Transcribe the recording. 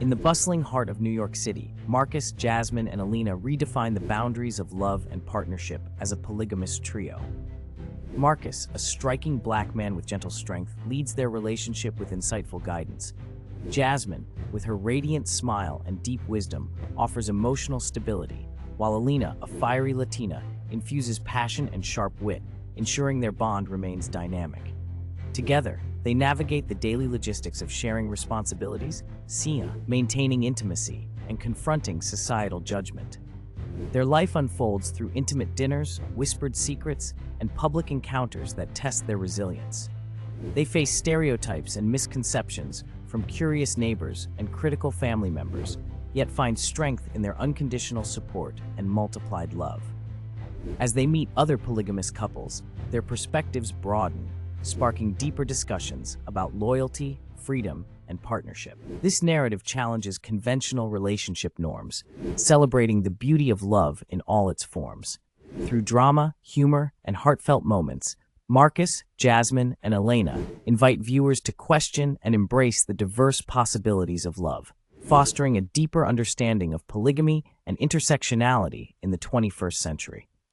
In the bustling heart of New York City, Marcus, Jasmine, and Elena redefine the boundaries of love and partnership as a polygamous trio. Marcus, a striking black man with gentle strength, leads their relationship with insightful guidance. Jasmine, with her radiant smile and deep wisdom, offers emotional stability, while Elena, a fiery Latina, infuses passion and sharp wit, ensuring their bond remains dynamic. Together, they navigate the daily logistics of sharing responsibilities, maintaining intimacy, and confronting societal judgment. Their life unfolds through intimate dinners, whispered secrets, and public encounters that test their resilience. They face stereotypes and misconceptions from curious neighbors and critical family members, yet find strength in their unconditional support and multiplied love. As they meet other polygamous couples, their perspectives broaden, sparking deeper discussions about loyalty, freedom, and partnership. This narrative challenges conventional relationship norms, celebrating the beauty of love in all its forms. Through drama, humor, and heartfelt moments, Marcus, Jasmine, and Elena invite viewers to question and embrace the diverse possibilities of love, fostering a deeper understanding of polygamy and intersectionality in the 21st century.